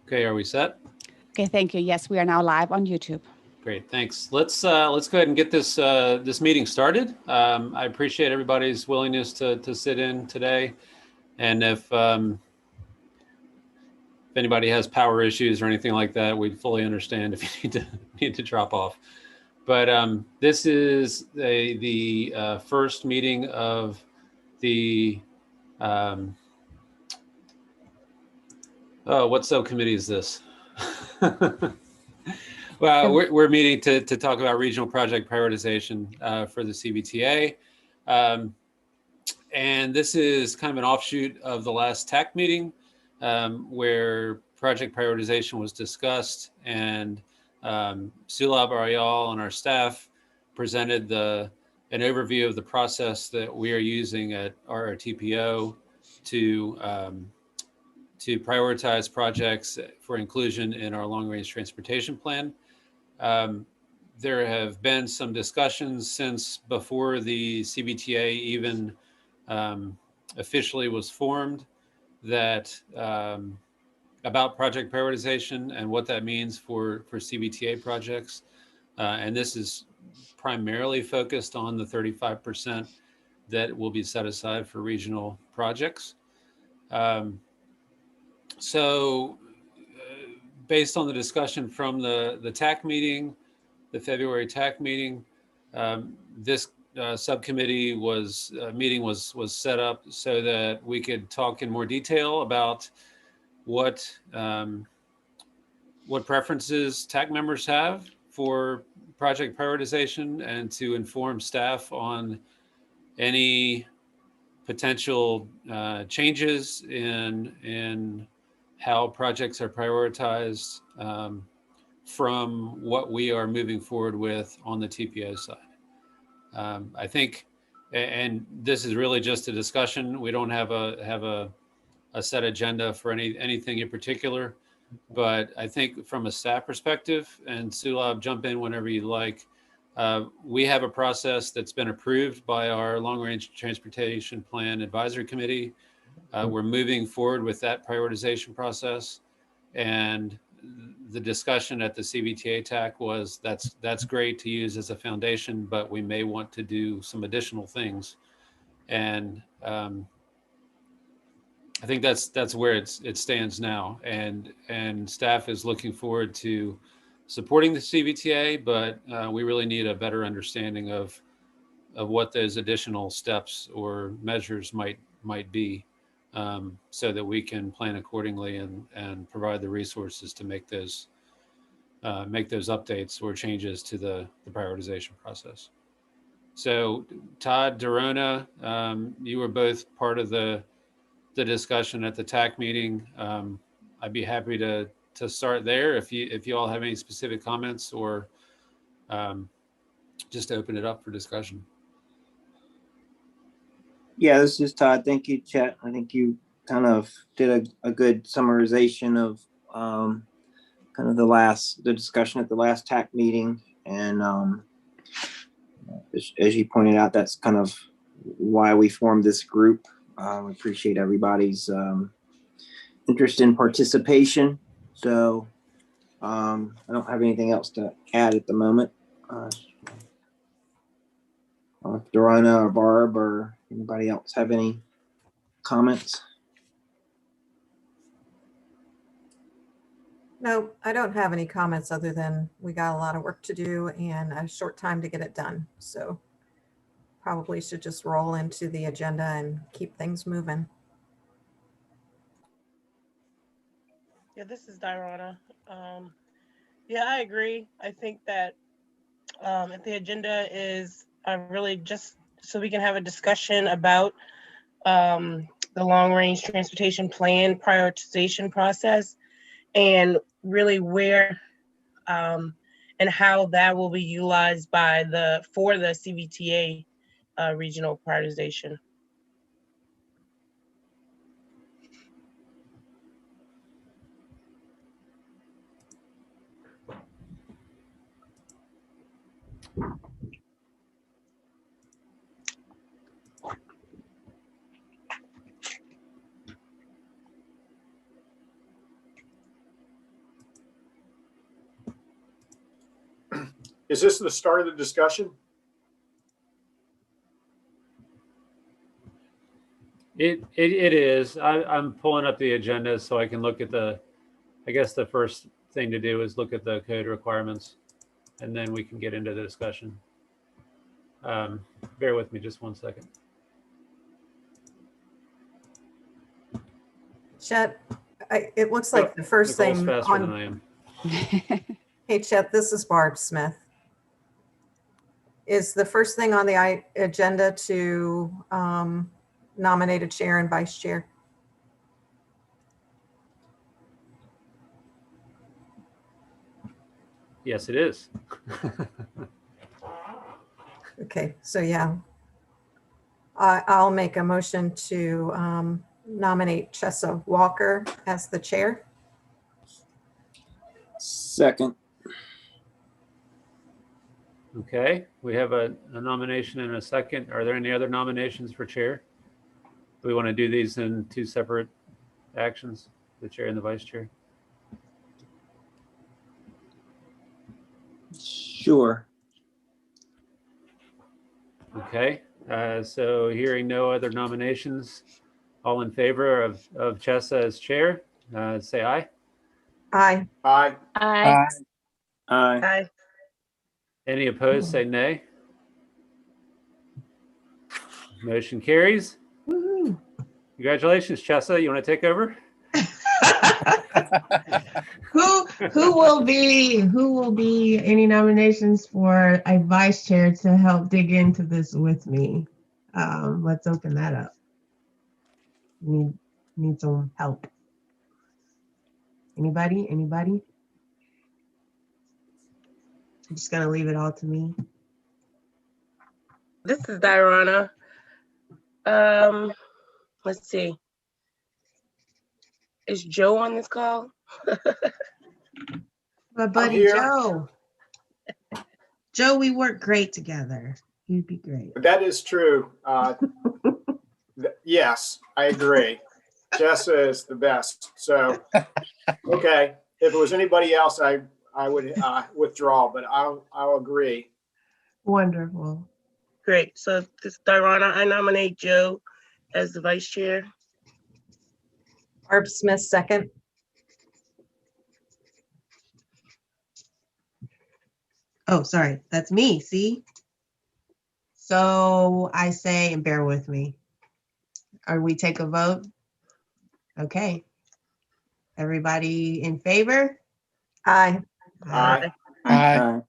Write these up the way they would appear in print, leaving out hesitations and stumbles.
Okay, are we set? Okay, thank you. Yes, we are now live on YouTube. Great, thanks. Let's go ahead and get this this meeting started. I appreciate everybody's willingness to sit in today, and if anybody has power issues or anything like that, we'd fully understand if you need to drop off. But this is the first meeting of the what subcommittee is this? Well, we're meeting to talk about regional project prioritization for the CVTA. And this is kind of an offshoot of the last TAC meeting where project prioritization was discussed, and Sulab Aryal and our staff presented an overview of the process that we are using at our TPO to prioritize projects for inclusion in our long-range transportation plan. There have been some discussions since before the CVTA even officially was formed that about project prioritization and what that means for CVTA projects. And this is primarily focused on the 35% that will be set aside for regional projects. So based on the discussion from the TAC meeting, the February TAC meeting, this subcommittee meeting was set up so that we could talk in more detail about what preferences TAC members have for project prioritization, and to inform staff on any potential changes in how projects are prioritized from what we are moving forward with on the TPO side. I think, and this is really just a discussion. We don't have a set agenda for anything in particular, but I think from a staff perspective, and Sulab, jump in whenever you like, we have a process that's been approved by our long-range transportation plan advisory committee. We're moving forward with that prioritization process, and the discussion at the CVTA TAC was that's great to use as a foundation, but we may want to do some additional things, and I think that's where it stands now, and staff is looking forward to supporting the CVTA, but we really need a better understanding of what those additional steps or measures might be, so that we can plan accordingly and provide the resources to make those updates or changes to the prioritization process. So Todd, Dorona, you were both part of the discussion at the TAC meeting. I'd be happy to start there if you all have any specific comments, or just open it up for discussion. Yeah, this is Todd. Thank you, Chet. I think you kind of did a good summarization of kind of the discussion at the last TAC meeting, and as you pointed out, that's kind of why we formed this group. We appreciate everybody's interest in participation. So I don't have anything else to add at the moment. If Dorana or Barb or anybody else have any comments? No, I don't have any comments other than we got a lot of work to do and a short time to get it done. So probably should just roll into the agenda and keep things moving. Yeah, this is Diana. Yeah, I agree. I think that if the agenda is really just so we can have a discussion about the long-range transportation plan prioritization process, and really where and how that will be utilized for the CVTA regional prioritization. Is this the start of the discussion? It is. I'm pulling up the agenda so I can look at I guess the first thing to do is look at the code requirements, and then we can get into the discussion. Bear with me just 1 second. Chet, it looks like the first Nicole's thing faster than on, I am. hey, Chet, this is Barb Smith. Is the first thing on the agenda to nominate a chair and vice chair? Yes, it is. Okay, so yeah. I'll make a motion to nominate Chessa Walker as the chair. Second. Okay, we have a nomination and a second. Are there any other nominations for chair? Do we want to do these in two separate actions, the chair and the vice chair? Sure. Okay, so hearing no other nominations, all in favor of Chessa as chair, say aye. Aye. Aye. Aye. Aye. Aye. Any opposed, say nay. Motion carries. Woohoo. Congratulations, Chessa. You want to take over? Who will be any nominations for a vice chair to help dig into this with me? Let's open that up. Need some help. Anybody? I'm just gonna leave it all to me. This is Diana. Let's see. Is Joe on this call? My buddy here. Joe. Joe, we work great together. You'd be great. That is true. Yes, I agree. Jessa is the best. So, okay. If it was anybody else, I would withdraw, but I'll agree. Wonderful. Great. So this is Diana. I nominate Joe as the vice chair. Barb Smith, second. Oh, sorry. That's me. See? So I say, and bear with me. Are we take a vote? Okay. Everybody in favor? Aye. Aye. Aye.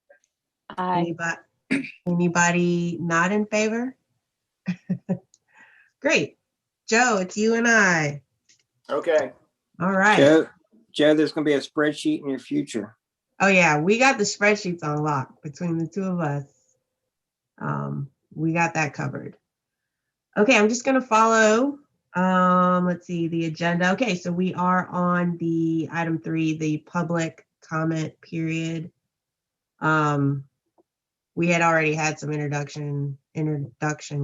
Aye. Anybody not in favor? Great. Joe, it's you and I. Okay. All right. Joe, there's going to be a spreadsheet in your future. Oh yeah, we got the spreadsheets on lock between the two of us. We got that covered. Okay, I'm just gonna follow. Let's see the agenda. Okay, so we are on the item 3, the public comment period. We had already had some introduction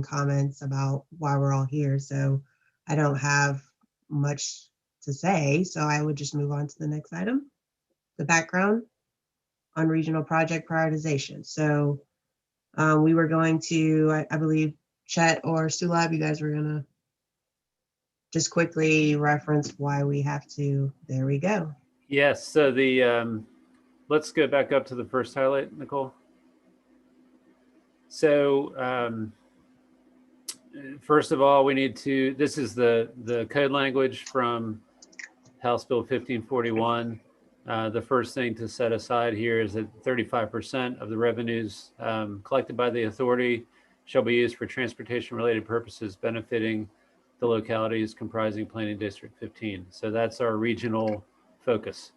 comments about why we're all here, so I don't have much to say. So I would just move on to the next item, the background on regional project prioritization. So we were going to, I believe, Chet or Sulab, you guys were gonna just quickly reference why we have to, there we go. Yes, so let's go back up to the first highlight, Nicole. So first of all, we need to, this is the code language from House Bill 1541. The first thing to set aside here is that 35% of the revenues collected by the authority shall be used for transportation-related purposes benefiting the localities comprising Planning District 15. So that's our regional focus.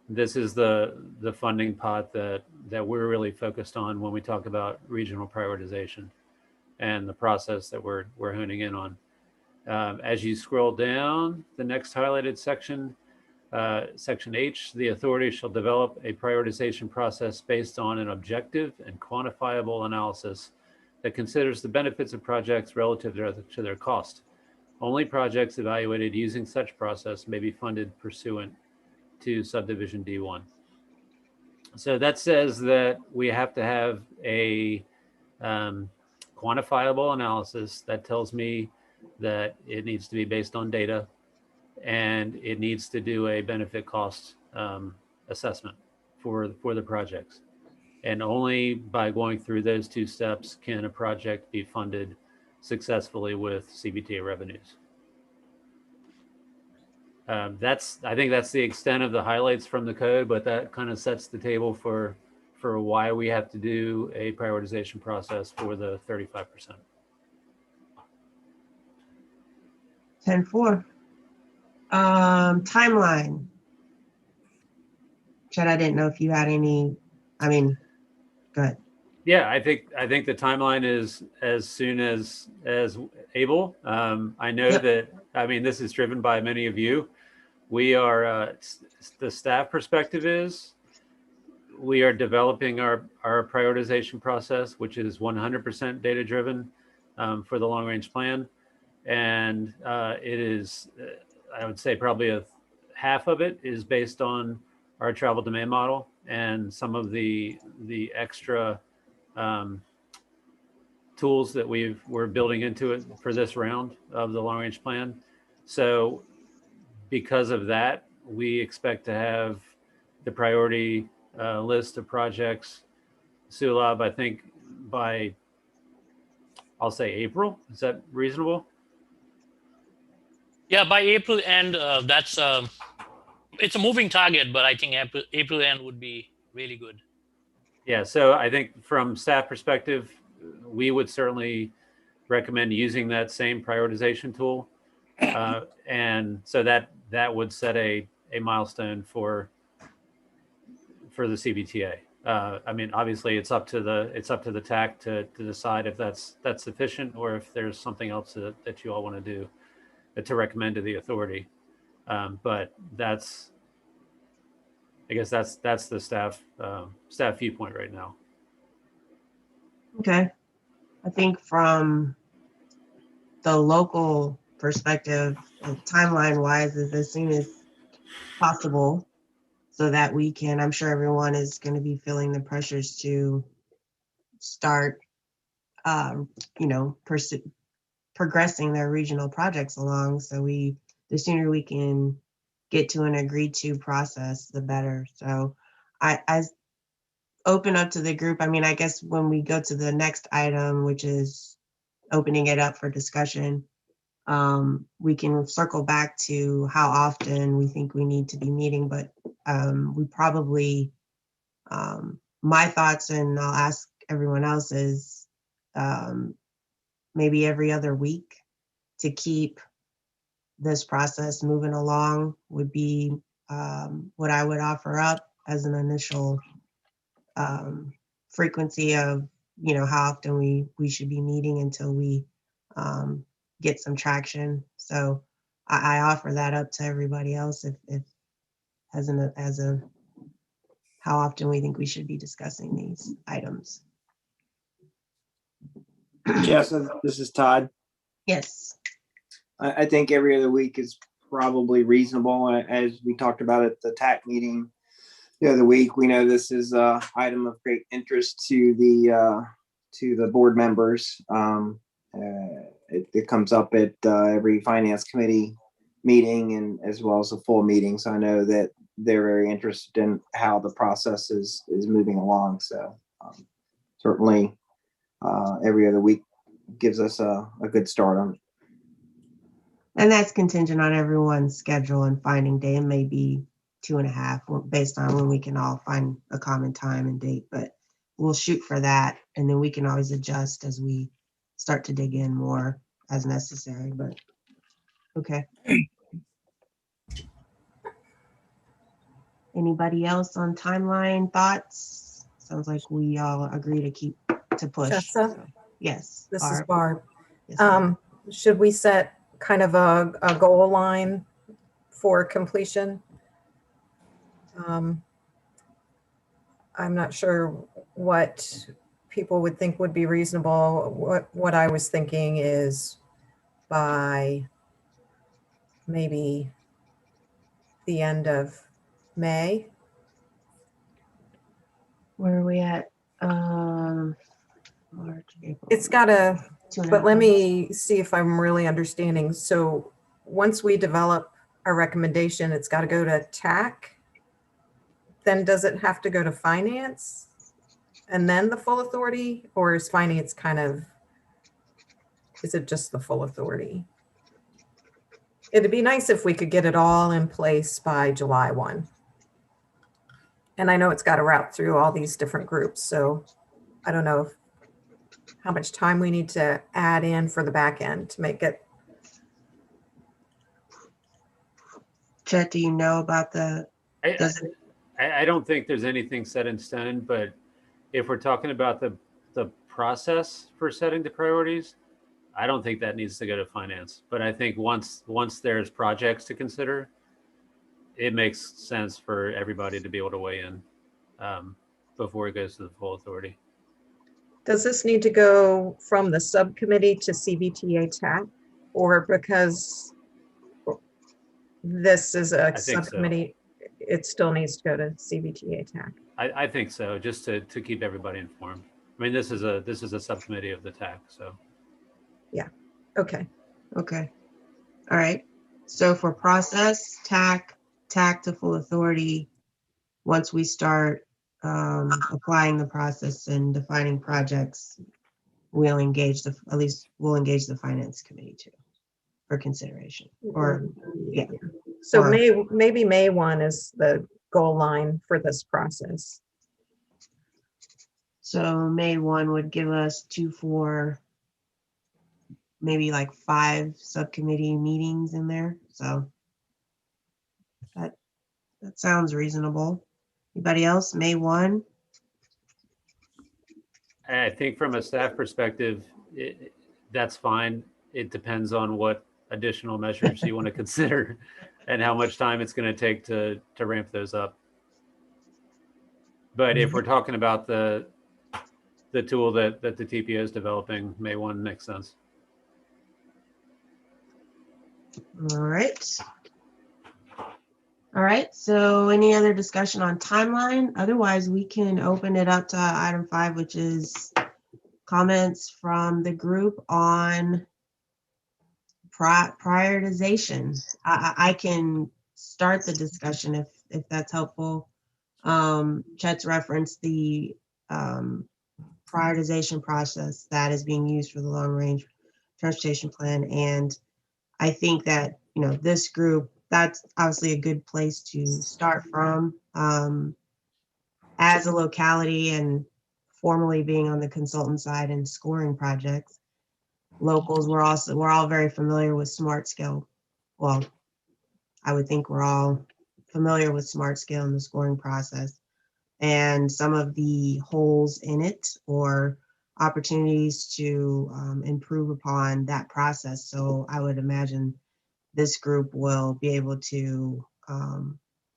This is the funding pot that we're really focused on when we talk about regional prioritization and the process that we're honing in on. As you scroll down, the next highlighted section, Section H, the authority shall develop a prioritization process based on an objective and quantifiable analysis that considers the benefits of projects relative to their cost. Only projects evaluated using such process may be funded pursuant to subdivision D1. So that says that we have to have a quantifiable analysis that tells me that it needs to be based on data, and it needs to do a benefit cost assessment for the projects. And only by going through those two steps can a project be funded successfully with CVTA revenues. I think that's the extent of the highlights from the code, but that kind of sets the table for why we have to do a prioritization process for the 35%. 10-4. Timeline. Chad, I didn't know if you had any, I mean, go ahead. Yeah, I think the timeline is as soon as able. I know Yep. that, I mean, this is driven by many of you. We are, the staff perspective is, we are developing our prioritization process, which is 100% data driven for the long range plan. And it is, I would say probably half of it is based on our travel demand model and some of the extra tools that we're building into it for this round of the long range plan. So because of that, we expect to have the priority list of projects, Sulab, I think by, I'll say April. Is that reasonable? Yeah, by April end, that's it's a moving target, but I think April end would be really good. Yeah, so I think from staff perspective, we would certainly recommend using that same prioritization tool. And so that would set a milestone for the CVTA. I mean, obviously it's up to the TAC to decide if that's sufficient or if there's something else that you all want to do to recommend to the authority. But I guess that's the staff viewpoint right now. Okay. I think from the local perspective, timeline wise, is as soon as possible so that we can, I'm sure everyone is going to be feeling the pressures to start, progressing their regional projects along. So the sooner we can get to an agreed to process, the better. So I open up to the group. I mean, I guess when we go to the next item, which is opening it up for discussion, we can circle back to how often we think we need to be meeting, but we probably, my thoughts, and I'll ask everyone else's, maybe every other week to keep this process moving along would be what I would offer up as an initial frequency of, how often we should be meeting until we get some traction. So I offer that up to everybody else if as a how often we think we should be discussing these items. Jess, this is Todd. Yes. I think every other week is probably reasonable. As we talked about at the TAC meeting the other week, we know this is an item of great interest to the board members. It comes up at every finance committee meeting and as well as a full meeting. So I know that they're very interested in how the process is moving along. So certainly every other week gives us a good start on it. And that's contingent on everyone's schedule and finding day. It may be 2.5 based on when we can all find a common time and date, but we'll shoot for that. And then we can always adjust as we start to dig in more as necessary, but okay. Anybody else on timeline thoughts? Sounds like we all agree to push. Jessa? So, yes. This is Barb. Barb. Yes, ma'am. Should we set kind of a goal line for completion? I'm not sure what people would think would be reasonable. What I was thinking is by maybe the end of May. Where are we at? March, April. It's gotta, 2.5 but let months. me see if I'm really understanding. So once we develop a recommendation, it's got to go to TAC. Then does it have to go to finance and then the full authority, or is finance kind of, is it just the full authority? It'd be nice if we could get it all in place by July 1. And I know it's got to route through all these different groups. So I don't know how much time we need to add in for the back end to make it. Chet, do you know about the, does it, I don't think there's anything set in stone, but if we're talking about the process for setting the priorities, I don't think that needs to go to finance. But I think once there's projects to consider, it makes sense for everybody to be able to weigh in before it goes to the full authority. Does this need to go from the subcommittee to CVTA TAC, or because this is a think so. subcommittee, it still needs to go to CVTA TAC? I think so, just to keep everybody informed. I mean, this is a subcommittee of the TAC, so. Okay. okay. All right. So for process, TAC to full authority, once we start applying the process and defining projects, we'll engage at least we'll engage the finance committee too for consideration. Or yeah. So Or- maybe May 1 is the goal line for this process. So May 1 would give us 4 maybe like 5 subcommittee meetings in there. So that sounds reasonable. Anybody else? May 1? I think from a staff perspective, that's fine. It depends on what additional measures you want to consider and how much time it's going to take to ramp those up. But if we're talking about the tool that the TPO is developing, May 1 makes sense. All right. All right. So any other discussion on timeline? Otherwise, we can open it up to item 5, which is comments from the group on prioritization. I can start the discussion if that's helpful. Chet's referenced the prioritization process that is being used for the long range transportation plan. And I think that, this group, that's obviously a good place to start from. As a locality and formally being on the consultant side and scoring projects, locals, we're all very familiar with smart scale. Well, I would think we're all familiar with smart scale and the scoring process and some of the holes in it or opportunities to improve upon that process. So I would imagine this group will be able to,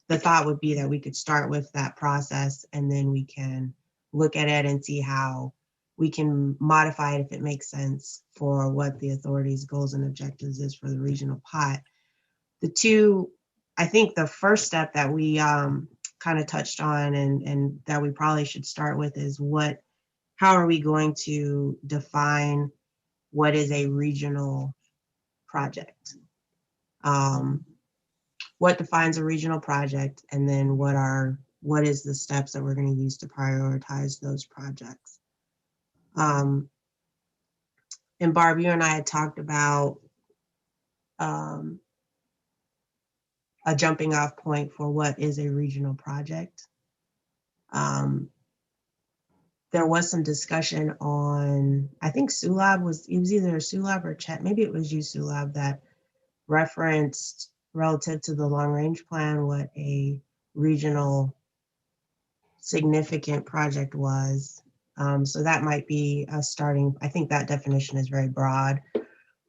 the thought would be that we could start with that process and then we can look at it and see how we can modify it if it makes sense for what the authority's goals and objectives is for the regional pot. I think the first step that we kind of touched on and that we probably should start with is how are we going to define what is a regional project? What defines a regional project, and then what is the steps that we're going to use to prioritize those projects? And Barb, you and I had talked about a jumping off point for what is a regional project. There was some discussion on, I think Sulab was either Sulab or Chet, maybe it was you, Sulab, that referenced relative to the long range plan what a regional significant project was. So that might be a starting, I think that definition is very broad.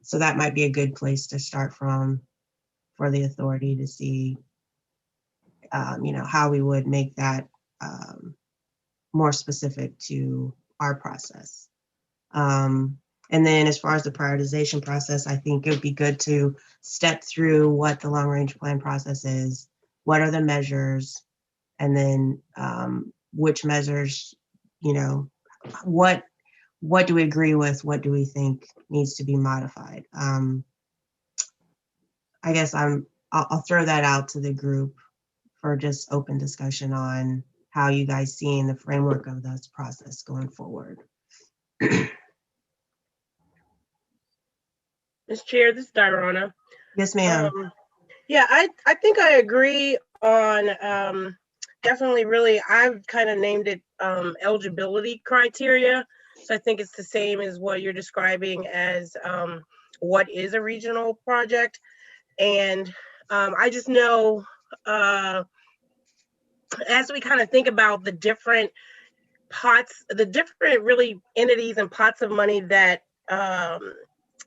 So that might be a good place to start from for the authority to see, how we would make that more specific to our process. And then as far as the prioritization process, I think it would be good to step through what the long range plan process is, what are the measures, and then which measures, you know, what do we agree with? What do we think needs to be modified? I guess I'll throw that out to the group for just open discussion on how you guys see in the framework of this process going forward. Ms. Chair, this is Diana. Yes, ma'am. Yeah, I think I agree on definitely really, I've kind of named it eligibility criteria. So I think it's the same as what you're describing as what is a regional project. And I just know as we kind of think about the different pots, the different really entities and pots of money that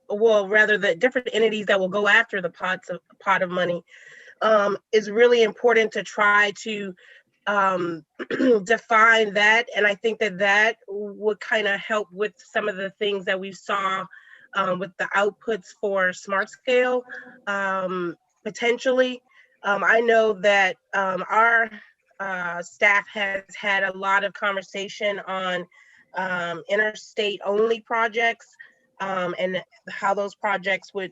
well, rather the different entities that will go after the pot of money, is really important to try to define that. And I think that would kind of help with some of the things that we saw with the outputs for Smart Scale, potentially. I know that our staff has had a lot of conversation on interstate only projects, and how those projects would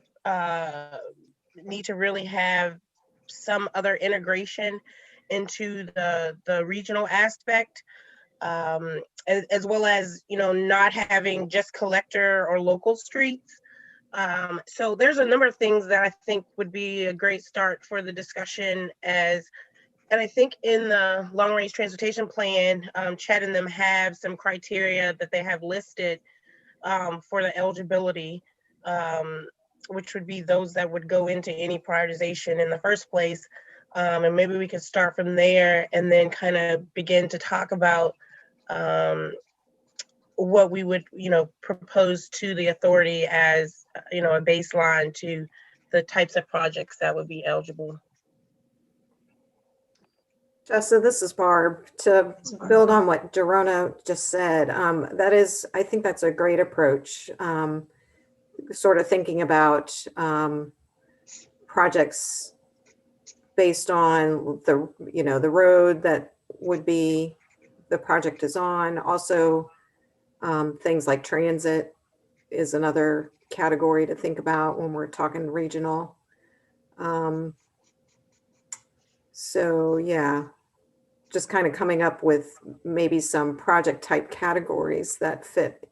need to really have some other integration into the regional aspect, as well as, you know, not having just collector or local streets. So there's a number of things that I think would be a great start for the discussion and I think in the long range transportation plan, Chad and them have some criteria that they have listed for the eligibility, which would be those that would go into any prioritization in the first place. And maybe we could start from there and then kind of begin to talk about what we would, you know, propose to the authority as, you know, a baseline to the types of projects that would be eligible. Jessa, this is Barb. To build on what Dorona just said, I think that's a great approach. Sort of thinking about projects based on the road that would be the project is on. Also, things like transit is another category to think about when we're talking regional. So yeah, just kind of coming up with maybe some project type categories that fit,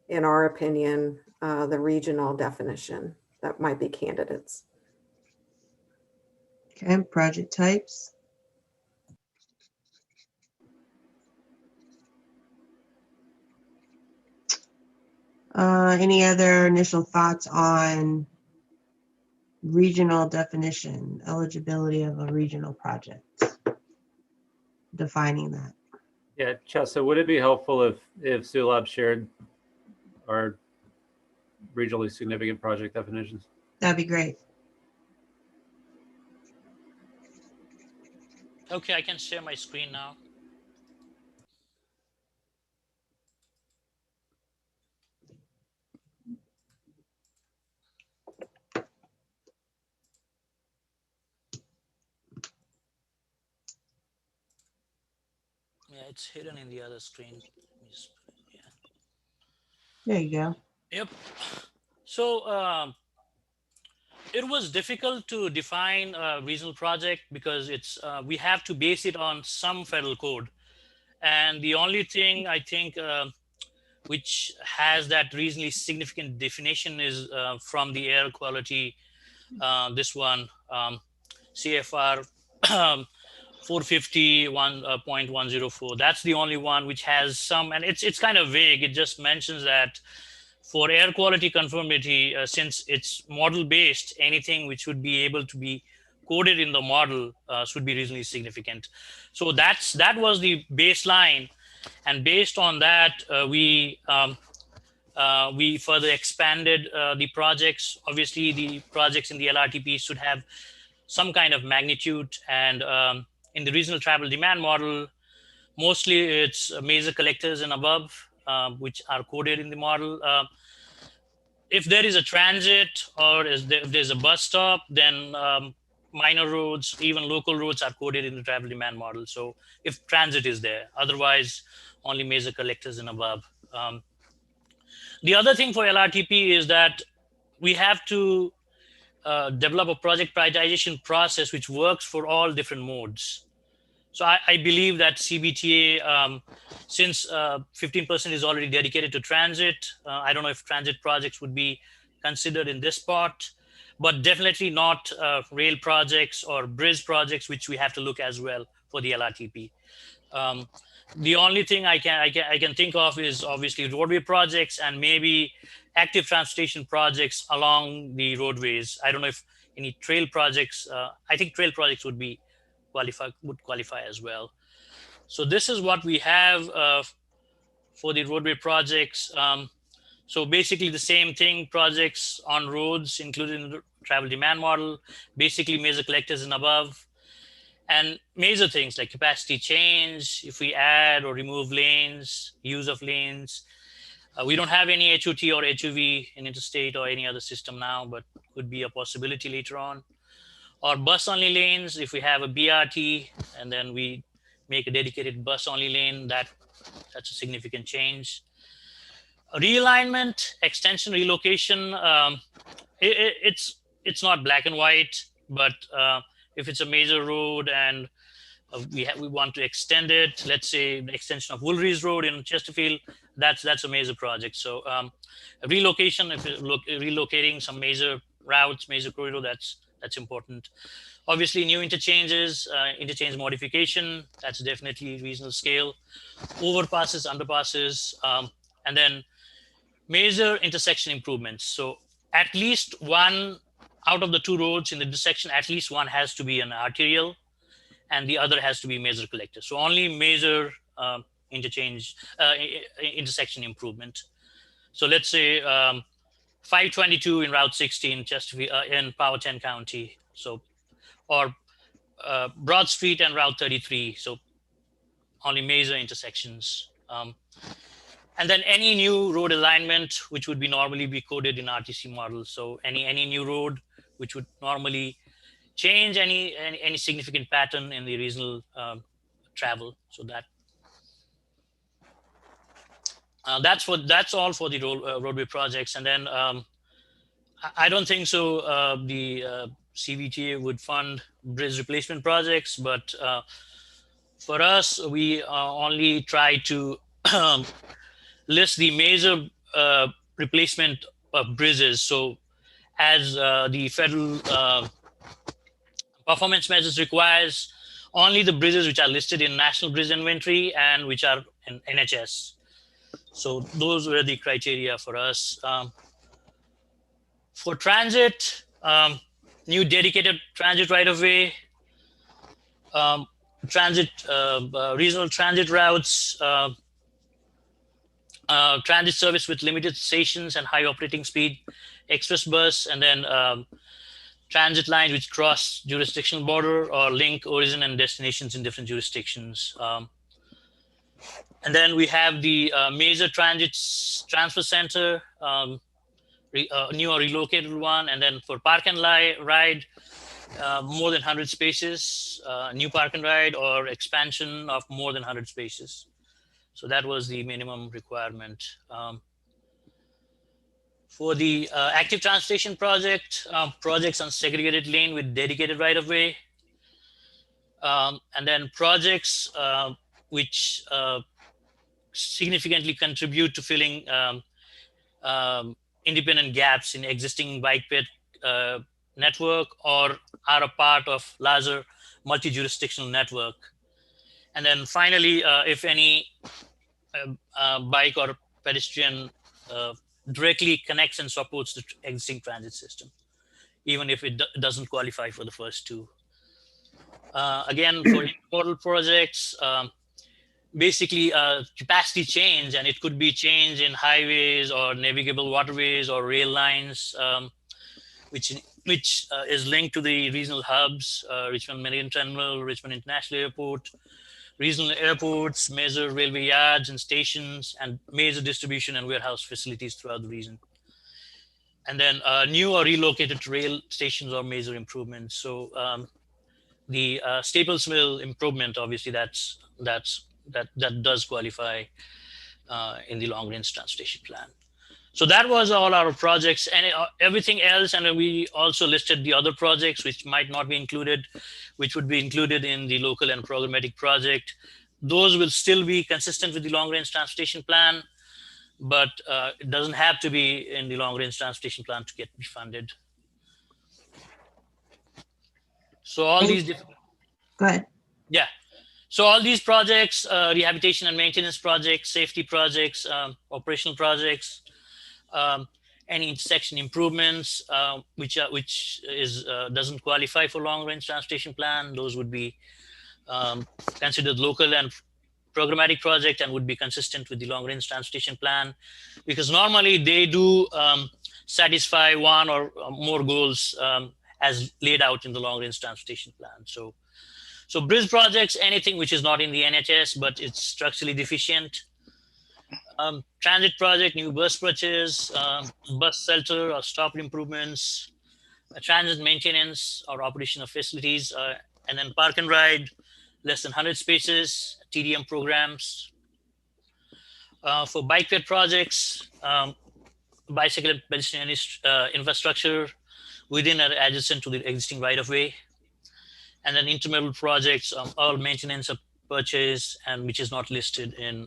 in our opinion, the regional definition that might be candidates. Okay, project types. Any other initial thoughts on regional definition, eligibility of a regional project? Defining that. Yeah, Chessa, would it be helpful if Sulab shared our regionally significant project definitions? That'd be great. Okay, I can share my screen now. Yeah, it's hidden in the other screen. Yeah. There you go. Yep. So it was difficult to define a regional project because it's we have to base it on some federal code, and the only thing I think which has that reasonably significant definition is from the air quality. This one, CFR 451.104. That's the only one which has some, and it's kind of vague. It just mentions that for air quality conformity, since it's model based, anything which would be able to be coded in the model should be reasonably significant. So that was the baseline, and based on that, we further expanded the projects. Obviously, the projects in the LRTP should have some kind of magnitude, and in the regional travel demand model, mostly it's major collectors and above, which are coded in the model. If there is a transit or if there's a bus stop, then minor roads, even local roads are coded in the travel demand model. So if transit is there, otherwise only major collectors and above. The other thing for LRTP is that we have to develop a project prioritization process which works for all different modes. So I believe that CVTA, since 15% is already dedicated to transit, I don't know if transit projects would be considered in this part, but definitely not rail projects or bridge projects, which we have to look as well for the LRTP. The only thing I can think of is obviously roadway projects and maybe active transportation projects along the roadways. I don't know if any trail projects. I think trail projects would qualify as well. So this is what we have for the roadway projects. So basically the same thing, projects on roads included in the travel demand model, basically major collectors and above. And major things like capacity change, if we add or remove lanes, use of lanes. We don't have any HOT or HOV in interstate or any other system now, but could be a possibility later on. Or bus only lanes, if we have a BRT and then we make a dedicated bus only lane, that's a significant change. Realignment, extension, relocation, it's not black and white, but if it's a major road and we want to extend it, let's say the extension of Woolridge Road in Chesterfield, that's a major project. So relocation, if you're relocating some major routes, major corridor, that's important. Obviously, new interchanges, interchange modification, that's definitely regional scale. Overpasses, underpasses, and then major intersection improvements. So at least one out of the two roads in the intersection, at least one has to be an arterial and the other has to be major collector. So only major intersection improvement. So let's say 522 in Route 16 Chesterfield in Powhatan County. So, or Broad Street and Route 33. So only major intersections. And then any new road alignment, which would be normally be coded in RTC model. So any new road, which would normally change any significant pattern in the regional travel. So that's all for the roadway projects. And then I don't think so. The CVTA would fund bridge replacement projects, but for us, we only try to list the major replacement of bridges. So as the federal performance measures requires, only the bridges which are listed in National Bridge Inventory and which are in NHS. So those were the criteria for us. For transit, new dedicated transit right-of-way, regional transit routes, transit service with limited stations and high operating speed, express bus, and then transit lines which cross jurisdictional border or link origin and destinations in different jurisdictions. And then we have the major transit transfer center, new or relocated one. And then for park and ride, more than 100 spaces, new park and ride or expansion of more than 100 spaces. So that was the minimum requirement. For the active transportation project, projects on segregated lane with dedicated right-of-way. And then projects which significantly contribute to filling independent gaps in existing bike pit network or are a part of larger multi-jurisdictional network. And then finally, if any bike or pedestrian directly connects and supports the existing transit system, even if it doesn't qualify for the first two. Again, for intermodal projects, basically capacity change, and it could be change in highways or navigable waterways or rail lines, which is linked to the regional hubs, Richmond Marine Terminal, Richmond International Airport, regional airports, major railway yards and stations, and major distribution and warehouse facilities throughout the region. And then new or relocated rail stations or major improvements. So the Staples Mill improvement, obviously, that does qualify in the long range transportation plan. So that was all our projects, and everything else. And then we also listed the other projects which might not be included, which would be included in the local and programmatic project. Those will still be consistent with the long range transportation plan, but it doesn't have to be in the long range transportation plan to be funded. So all these, Go ahead. yeah. So all these projects, rehabilitation and maintenance projects, safety projects, operational projects, any intersection improvements, which doesn't qualify for long range transportation plan, those would be considered local and programmatic project and would be consistent with the long range transportation plan, because normally they do satisfy one or more goals as laid out in the long range transportation plan. So bridge projects, anything which is not in the NHS but it's structurally deficient. Transit project, new bus bridges, bus shelter or stop improvements, transit maintenance or operation of facilities, and then park and ride, less than 100 spaces, TDM programs. For bike ped projects, bicycle and pedestrian infrastructure within or adjacent to the existing right-of-way. And then intermodal projects, all maintenance of purchase, and which is not listed in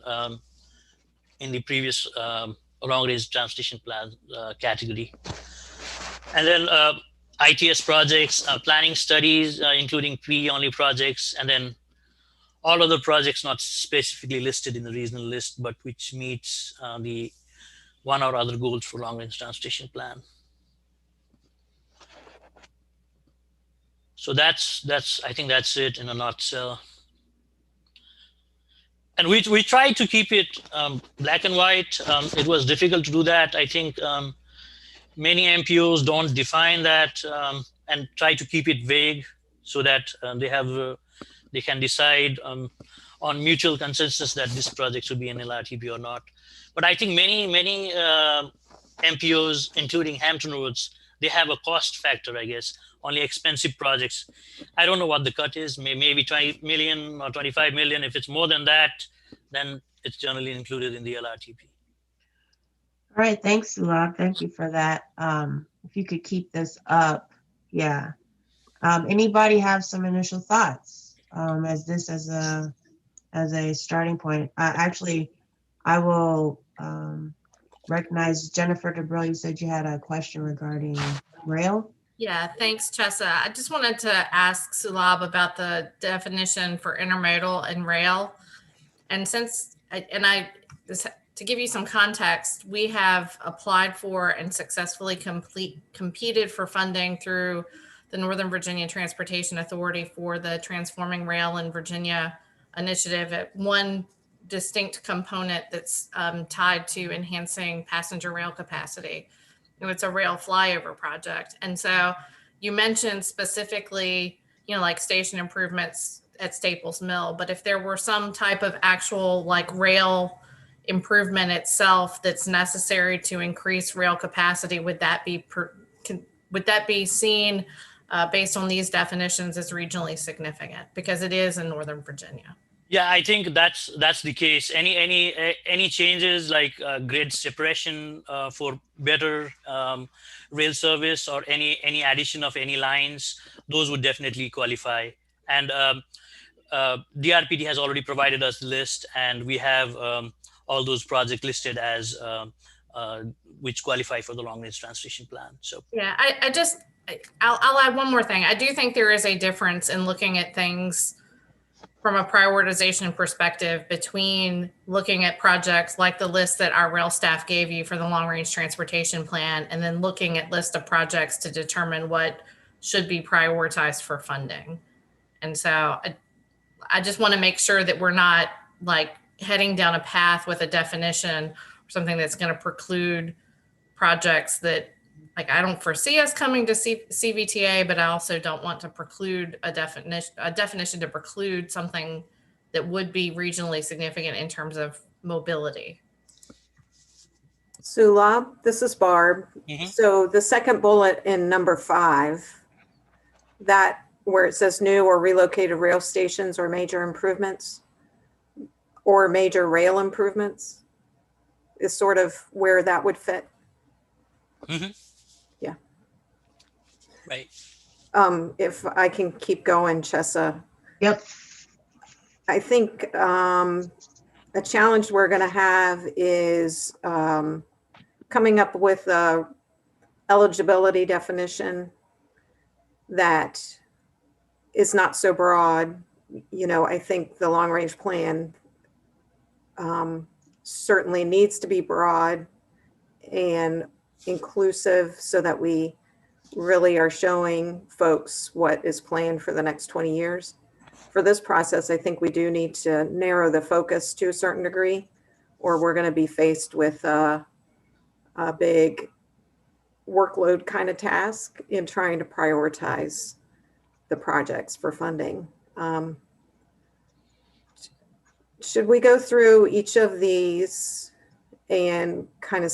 the previous long-range transportation plan category. And then ITS projects, planning studies, including pre-only projects, and then all other projects not specifically listed in the regional list, but which meets the one or other goals for long-range transportation plan. So I think that's it in a nutshell. And we tried to keep it black and white. It was difficult to do that. I think many MPOs don't define that and try to keep it vague so that they can decide on mutual consensus that this project should be an LRTP or not. But I think many MPOs, including Hampton Roads, they have a cost factor, I guess. Only expensive projects. I don't know what the cut is, maybe 20 million or 25 million. If it's more than that, then it's generally included in the LRTP. All right, thanks, Sulabh. Thank you for that. If you could keep this up, yeah. Anybody have some initial thoughts as a starting point? Actually, I will recognize Jennifer DeBrill. You said you had a question regarding rail. Yeah, thanks, Chessa. I just wanted to ask Sulabh about the definition for intermodal and rail. And to give you some context, we have applied for and successfully competed for funding through the Northern Virginia Transportation Authority for the Transforming Rail in Virginia initiative at one distinct component that's tied to enhancing passenger rail capacity. It's a rail flyover project. And so you mentioned specifically, like station improvements at Staples Mill, but if there were some type of actual like rail improvement itself that's necessary to increase rail capacity, would that be seen based on these definitions as regionally significant? Because it is in Northern Virginia. Yeah, I think that's the case. Any changes like grid separation for better rail service or any addition of any lines, those would definitely qualify. And DRPD has already provided us the list, and we have all those projects listed as which qualify for the long range transportation plan. So yeah, I'll add one more thing. I do think there is a difference in looking at things from a prioritization perspective between looking at projects like the list that our rail staff gave you for the long range transportation plan, and then looking at list of projects to determine what should be prioritized for funding. And so I just want to make sure that we're not like heading down a path with a definition or something that's going to preclude projects that, like, I don't foresee us coming to CVTA, but I also don't want to preclude a definition to preclude something that would be regionally significant in terms of mobility. Sulab, this is Barb. Mhm. So the second bullet in number 5, that where it says new or relocated rail stations or major improvements or major rail improvements is sort of where that would fit. Mhm. Yeah. Right. If I can keep going, Chessa, Yep. I think a challenge we're going to have is coming up with a eligibility definition that is not so broad. You know, I think the long range plan certainly needs to be broad and inclusive so that we really are showing folks what is planned for the next 20 years. For this process, I think we do need to narrow the focus to a certain degree, or we're going to be faced with a big workload kind of task in trying to prioritize the projects for funding. Should we go through each of these and kind of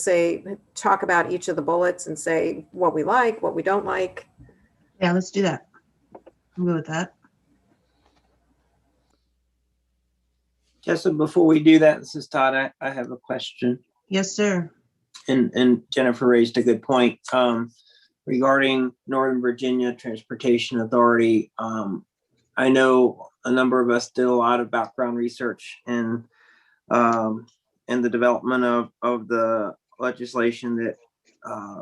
talk about each of the bullets and say what we like, what we don't like? Yeah, let's do that. I'm good with that. Jessica, before we do that, this is Todd. I have a question. Yes, sir. And Jennifer raised a good point regarding Northern Virginia Transportation Authority. I know a number of us did a lot of background research in the development of the legislation that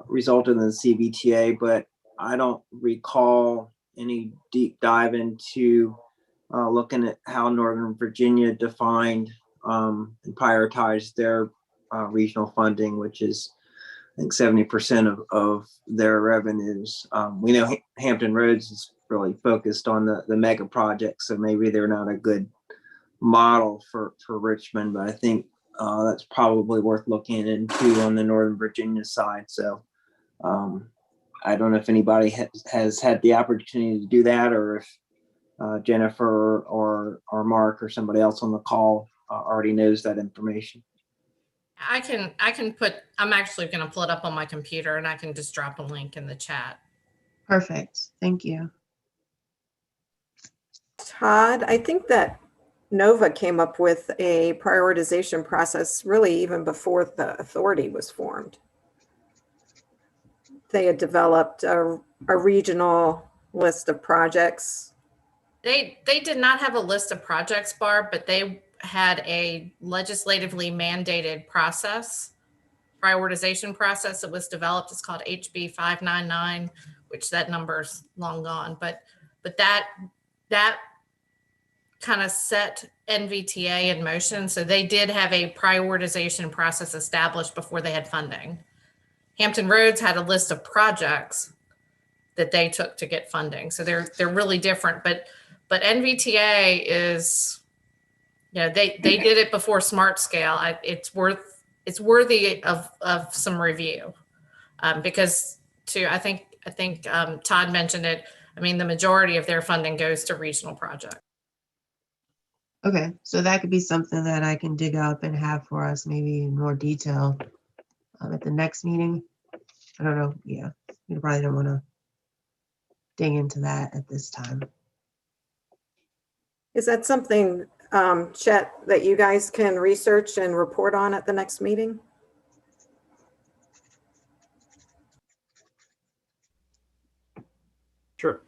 resulted in the CVTA, but I don't recall any deep dive into looking at how Northern Virginia defined and prioritized their regional funding, which is I think 70% of their revenues. We know Hampton Roads is really focused on the mega projects, so maybe they're not a good model for Richmond, but I think that's probably worth looking into on the Northern Virginia side. So I don't know if anybody has had the opportunity to do that, or if Jennifer or Mark or somebody else on the call already knows that information. I can put, I'm actually going to pull it up on my computer and I can just drop a link in the chat. Perfect. Thank you. Todd, I think that NOVA came up with a prioritization process really even before the authority was formed. They had developed a regional list of projects. They did not have a list of projects, Barb, but they had a legislatively mandated process, prioritization process that was developed. It's called HB 599, which that number's long gone, but that kind of set NVTA in motion. So they did have a prioritization process established before they had funding. Hampton Roads had a list of projects that they took to get funding. So they're really different, but NVTA is, you know, they did it before Smart Scale. It's worthy of some review because I think Todd mentioned it. I mean, the majority of their funding goes to regional projects. Okay, so that could be something that I can dig up and have for us maybe in more detail at the next meeting. I don't know. Yeah, you probably don't want to dig into that at this time. Is that something, Chet, that you guys can research and report on at the next meeting? Sure.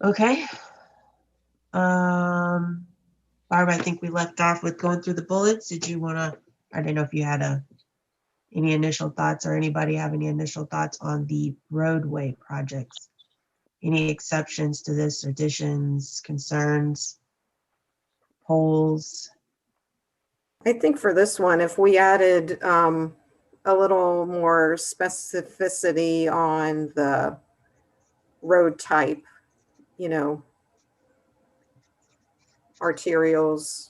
Okay. Barb, I think we left off with going through the bullets. Did you want to, I didn't know if you had any initial thoughts or anybody have any initial thoughts on the roadway projects? Any exceptions to this, additions, concerns, polls? I think for this one, if we added a little more specificity on the road type, you know, arterials,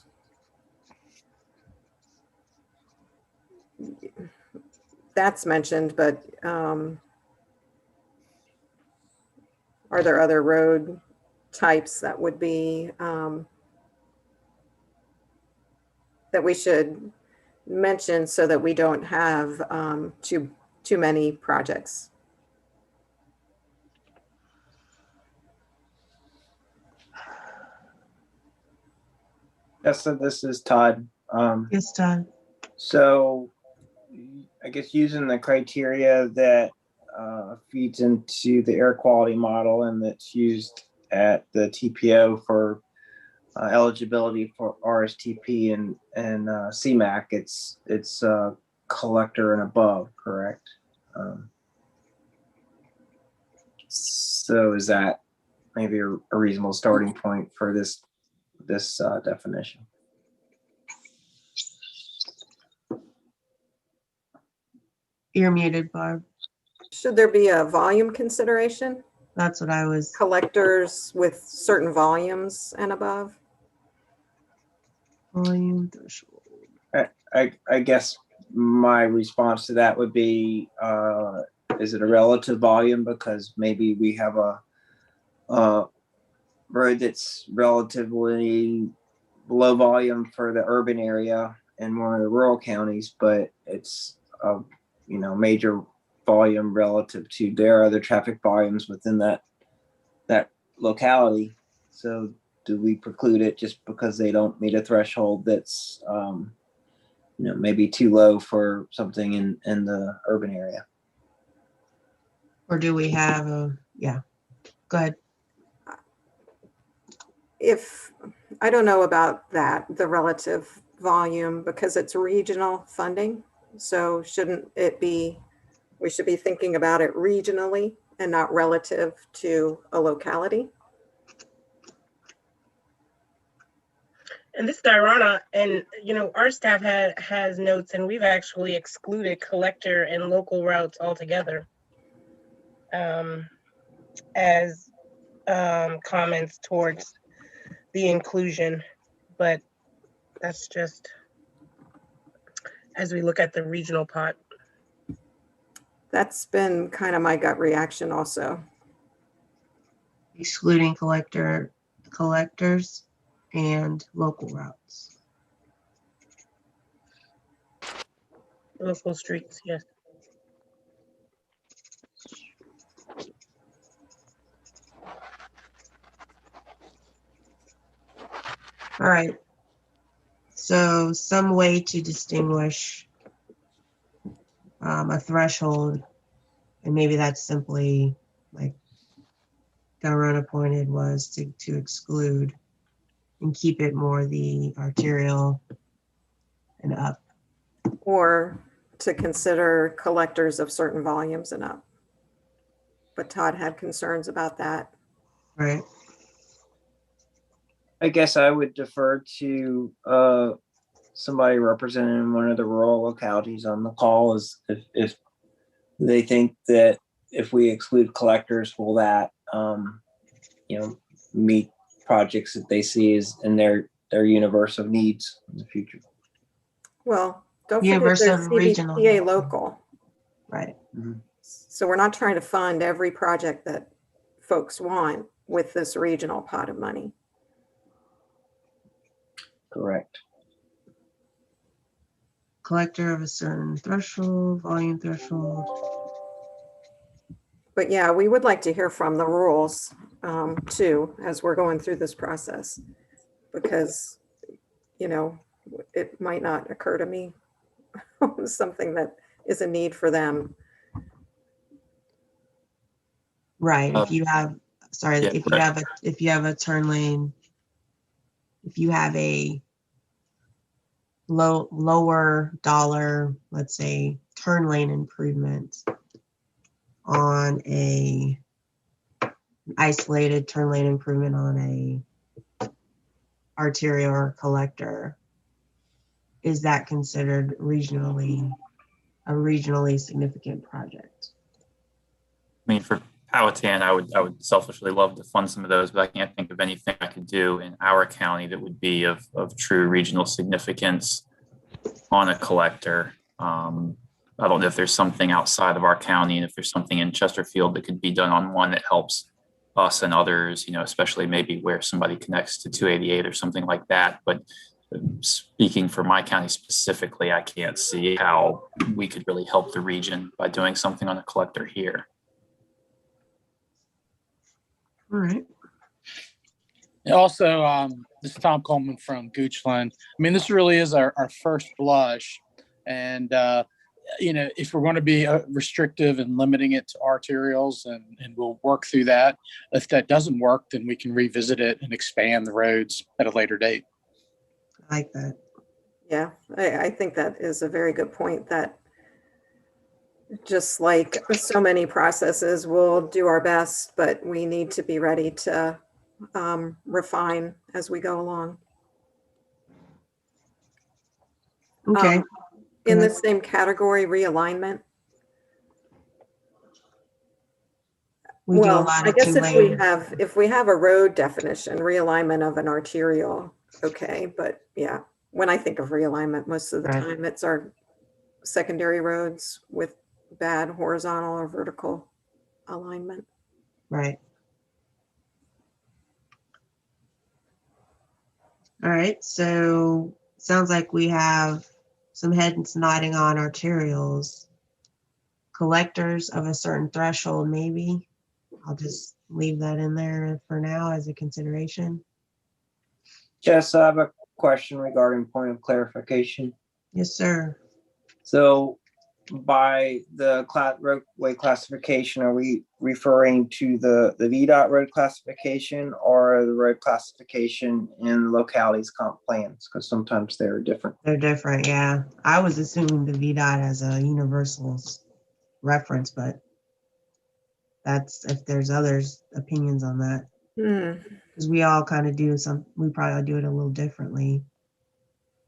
that's mentioned, but are there other road types that would be that we should mention so that we don't have too many projects? Yes, so this is Todd. Yes, Todd. So I guess using the criteria that feeds into the air quality model and that's used at the TPO for eligibility for RSTP and CMAC, it's collector and above, correct? So is that maybe a reasonable starting point for this definition? You're muted, Barb. Should there be a volume consideration? That's what I was. Collectors with certain volumes and above? Volume threshold. I guess my response to that would be, is it a relative volume? Because maybe we have a road that's relatively low volume for the urban area and one of the rural counties, but it's a major volume relative to their other traffic volumes within that locality. So do we preclude it just because they don't meet a threshold that's maybe too low for something in the urban area? Or do we have go ahead. If, I don't know about that, the relative volume, because it's regional funding. So shouldn't it be, we should be thinking about it regionally and not relative to a locality? And this is Diana, and our staff has notes, and we've actually excluded collector and local routes altogether as comments towards the inclusion, but that's just as we look at the regional pot. That's been kind of my gut reaction also. Excluding collectors and local routes. Local streets, yes. All right. So some way to distinguish a threshold, and maybe that's simply like Garona pointed was to exclude and keep it more the arterial and up. Or to consider collectors of certain volumes and up. But Todd had concerns about that. Right. I guess I would defer to somebody representing one of the rural localities on the call, is if they think that if we exclude collectors, will that meet projects that they see as in their universe of needs in the future. Well, don't Universe forget of there's regional. CVTA local. Right. Mhm. So we're not trying to fund every project that folks want with this regional pot of money. Correct. Collector of a certain threshold, volume threshold. But yeah, we would like to hear from the rurals too, as we're going through this process, because, it might not occur to me something that is a need for them. Right. If you have, sorry, yeah, if you have a turn lane, if you have a lower dollar, let's say, turn lane improvement on a isolated turn lane improvement on a arterial or collector, is that considered a regionally significant project? I mean, for Powhatan, I would selfishly love to fund some of those, but I can't think of anything I could do in our county that would be of true regional significance on a collector. I don't know if there's something outside of our county, and if there's something in Chesterfield that could be done on one that helps us and others, especially maybe where somebody connects to 288 or something like that. But speaking for my county specifically, I can't see how we could really help the region by doing something on a collector here. All right. Also, this is Tom Coleman from Goochland. I mean, this really is our first blush. And, if we're going to be restrictive and limiting it to arterials, and we'll work through that. If that doesn't work, then we can revisit it and expand the roads at a later date. I like that. Yeah, I think that is a very good point, that just like so many processes, we'll do our best, but we need to be ready to refine as we go along. Okay. In the same category, realignment. We do a Well, lot I of guess two-lane. if we have a road definition, realignment of an arterial, okay, but yeah, when I think of realignment, most of the Right. time it's our secondary roads with bad horizontal or vertical alignment. Right. All right. So sounds like we have some heads nodding on arterials. Collectors of a certain threshold, maybe. I'll just leave that in there for now as a consideration. Jess, I have a question regarding point of clarification. Yes, sir. So by the roadway classification, are we referring to the VDOT road classification or the road classification in localities comp plans? Because sometimes they're different. They're different, yeah. I was assuming the VDOT as a universal reference, but that's if there's others' opinions on that. Because we all kind of we probably do it a little differently.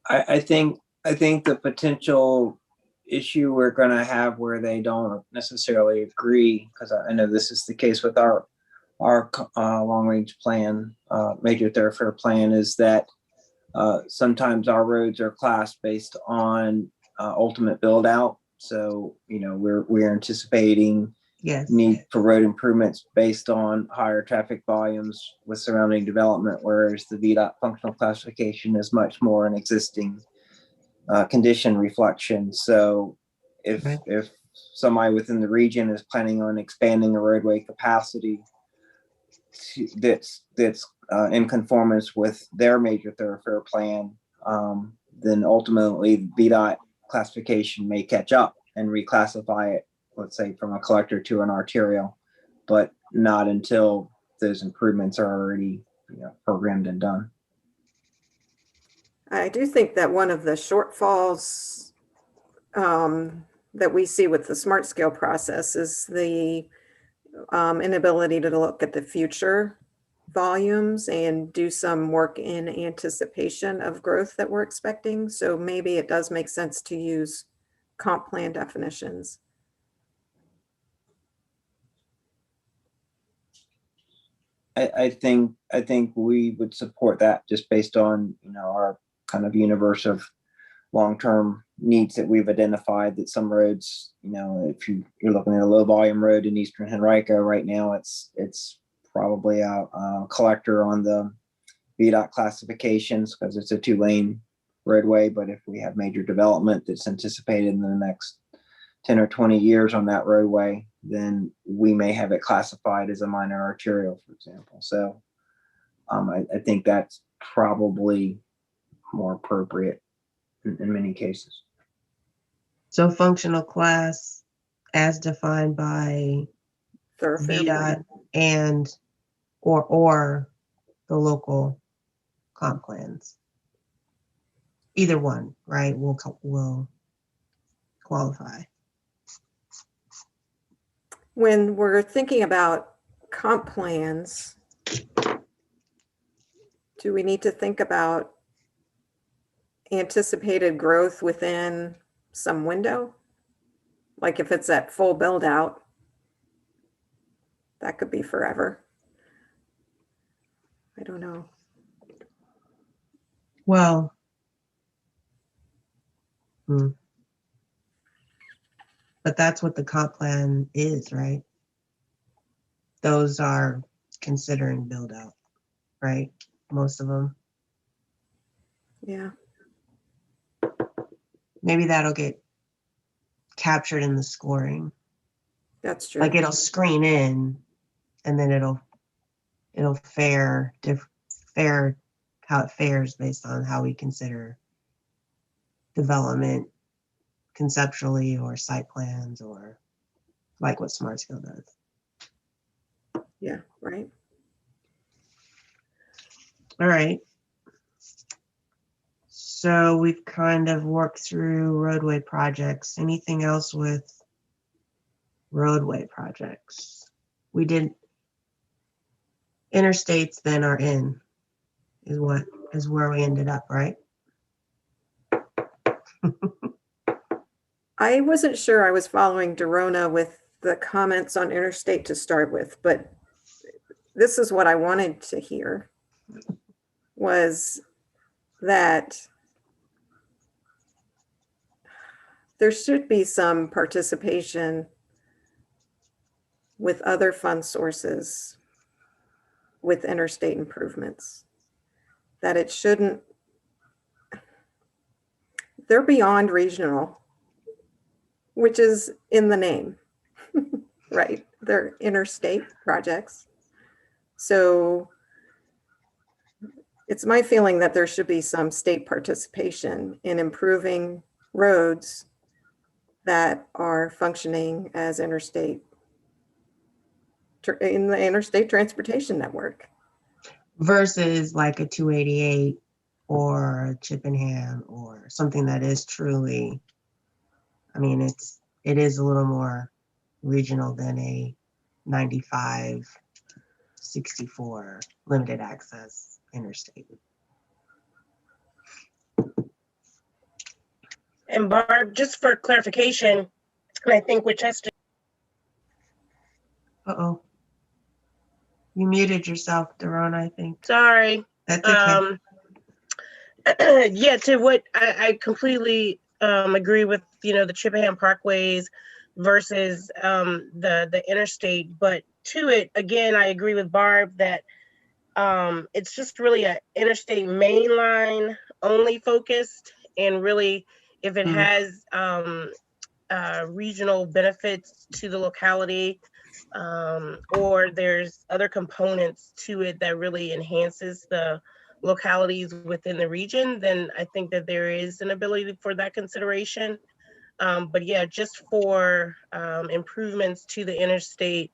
I think the potential issue we're going to have where they don't necessarily agree, because I know this is the case with our long range plan, major thoroughfare plan, is that sometimes our roads are classed based on ultimate build out. So we're anticipating need for road improvements based on higher traffic volumes with surrounding development, whereas the VDOT functional classification is much more an existing condition reflection. So if somebody within the region is planning on expanding a roadway capacity that's in conformance with their major thoroughfare plan, then ultimately VDOT classification may catch up and reclassify it, let's say, from a collector to an arterial, but not until those improvements are already programmed and done. I do think that one of the shortfalls that we see with the smart scale process is the inability to look at the future volumes and do some work in anticipation of growth that we're expecting. So maybe it does make sense to use comp plan definitions. I think we would support that just based on our kind of universe of long-term needs that we've identified. That some roads, if you're looking at a low volume road in eastern Henrico right now, it's probably a collector on the VDOT classifications because it's a 2-lane roadway. But if we have major development that's anticipated in the next 10 or 20 years on that roadway, then we may have it classified as a minor arterial, for example. So I think that's probably more appropriate in many cases. So functional class as defined by VDOT and or the local comp plans. Either one, right, will qualify. When we're thinking about comp plans, do we need to think about anticipated growth within some window? Like if it's at full build out, that could be forever. I don't know. Well, but that's what the comp plan is, right? Those are considering build out, right? Most of them. Yeah, Maybe that'll get captured in the scoring. that's true. Like it'll screen in and then it'll fare how it fares based on how we consider development conceptually or site plans or like what Smart Skill does. Yeah, right. All right. So we've kind of worked through roadway projects. Anything else with roadway projects? We did interstates, then are in is where we ended up, right? I wasn't sure I was following Dorona with the comments on interstate to start with, but this is what I wanted to hear was that there should be some participation with other fund sources with interstate improvements, that it shouldn't, they're beyond regional, which is in the name, right? They're interstate projects. So it's my feeling that there should be some state participation in improving roads that are functioning as interstate, in the interstate transportation network. Versus like a 288 or a Chippenham or something that is truly, I mean, it is a little more regional than a 95, 64 limited access interstate. And Barb, just for clarification, and I think Winchester. Uh-oh. You muted yourself, Daron, I think. Sorry. That's okay. Yeah, to what I completely agree with, the Chippenham Parkways versus the interstate. But to it, again, I agree with Barb that it's just really a interstate mainline only focused, and really if it has regional benefits to the locality, or there's other components to it that really enhances the localities within the region, then I think that there is an ability for that consideration. But yeah, just for improvements to the interstate,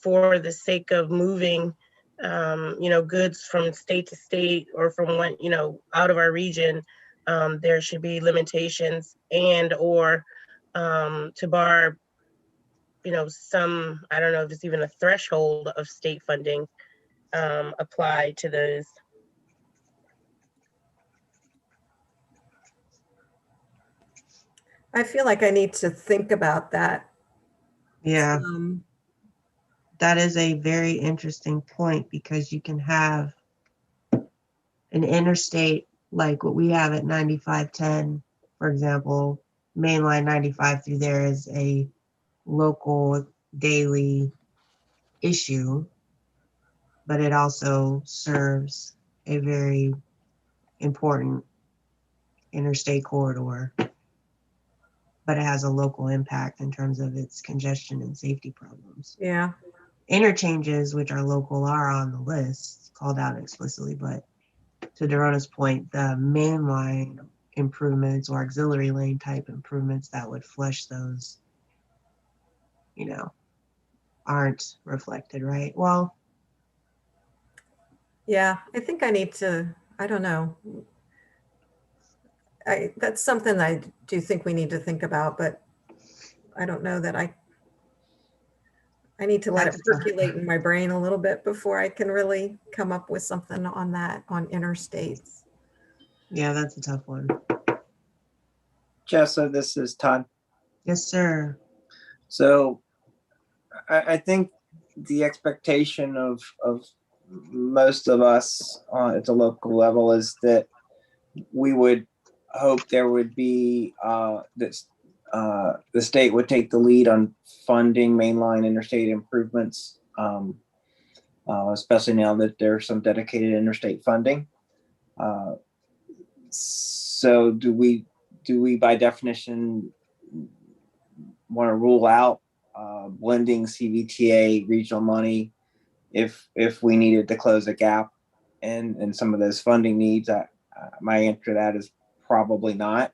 for the sake of moving goods from state to state or from one, out of our region, there should be limitations and or to Barb, some, I don't know if it's even a threshold of state funding applied to those. I feel like I need to think about that. Yeah. That is a very interesting point because you can have an interstate like what we have at 9510, for example, mainline 95 through there is a local daily issue, but it also serves a very important interstate corridor, but it has a local impact in terms of its congestion and safety problems. Yeah. Interchanges, which are local, are on the list, called out explicitly, but to Darona's point, the mainline improvements or auxiliary lane type improvements that would flush those, aren't reflected, right? Well, yeah, I think I need to, I don't know. That's something I do think we need to think about, but I don't know that I need to let it percolate in my brain a little bit before I can really come up with something on that, on interstates. Yeah, that's a tough one. Jessa, this is Todd. Yes, sir. So I think the expectation of most of us at the local level is that we would hope there would be that the state would take the lead on funding mainline interstate improvements, especially now that there's some dedicated interstate funding. So do we by definition want to rule out blending CVTA regional money if we needed to close a gap in some of those funding needs? My answer to that is probably not.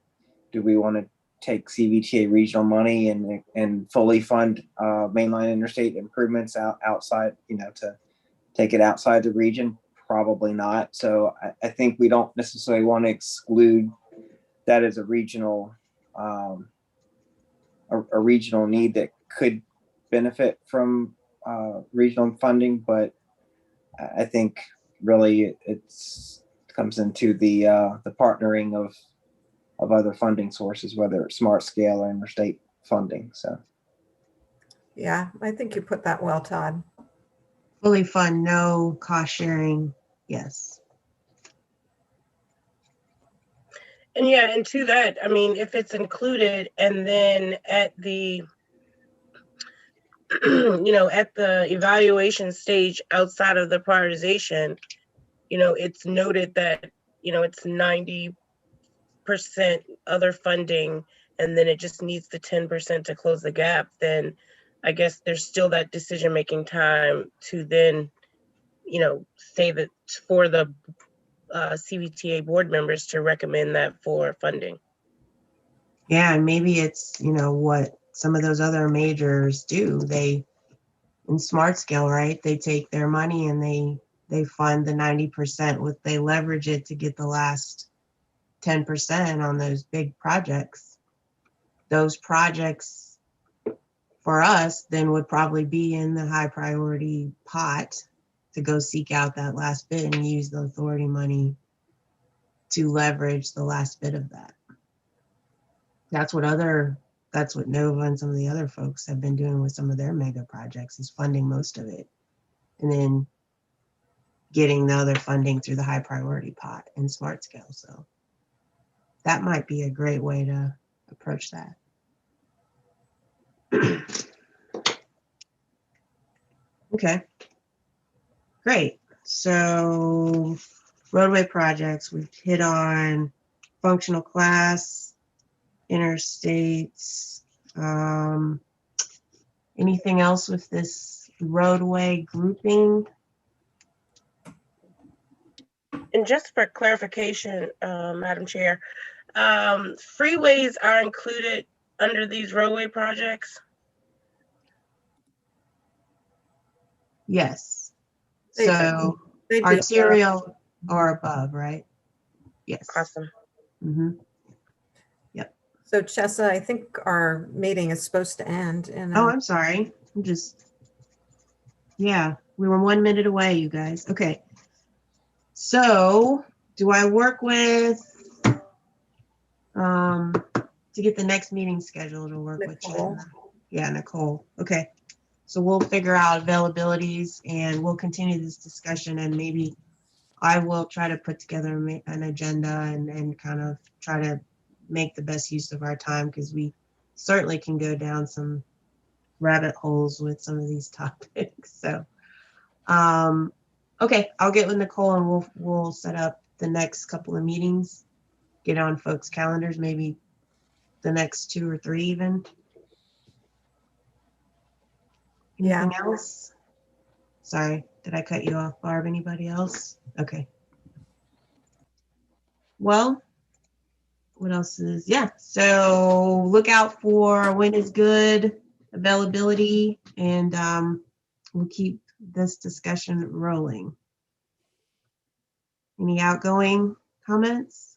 Do we want to take CVTA regional money and fully fund mainline interstate improvements outside, to take it outside the region? Probably not. So I think we don't necessarily want to exclude that as a regional a regional need that could benefit from regional funding, but I think really it comes into the partnering of other funding sources, whether it's smart scale or interstate funding. So Yeah, I think you put that well, Todd. Fully fund, no cost sharing. Yes. And yeah, and to that, I mean, if it's included and then at the, at the evaluation stage outside of the prioritization, it's noted that, it's 90% other funding, and then it just needs the 10% to close the gap, then I guess there's still that decision-making time to then, say that for the CVTA board members to recommend that for funding. Yeah, and maybe it's, what some of those other majors do. They, in smart scale, right? They take their money and they fund the 90% with, they leverage it to get the last 10% on those big projects. Those projects for us then would probably be in the high priority pot to go seek out that last bit and use the authority money to leverage the last bit of that. That's what Nova and some of the other folks have been doing with some of their mega projects, is funding most of it and then getting the other funding through the high priority pot and smart scale. So that might be a great way to approach that. Okay, great. So roadway projects, we've hit on functional class, interstates. Anything else with this roadway grouping? And just for clarification, Madam Chair, freeways are included under these roadway projects? Yes. They So do. arterial or above, right? Yes. Awesome. Mm-hmm. So Chessa, I think our meeting is supposed to end. Oh, I'm sorry. Yeah, we were 1 minute away, you guys. Okay. So do I work with, to get the next meeting scheduled, or work with Nicole. Yeah, Nicole. Okay. So we'll figure out availabilities and we'll continue this discussion, and maybe I will try to put together an agenda and kind of try to make the best use of our time, because we certainly can go down some rabbit holes with some of these topics. So, okay, I'll get with Nicole and we'll set up the next couple of meetings, get on folks' calendars, maybe the next 2 or 3 even. Anything else? Sorry, did I cut you off, Barb? Anybody else? Okay. Well, what else is, yeah, so look out for when is good availability, and we'll keep this discussion rolling. Any outgoing comments?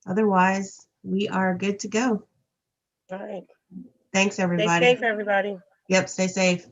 Otherwise, we are good to go. All right. Thanks, Stay everybody. safe, everybody. Yep, stay safe.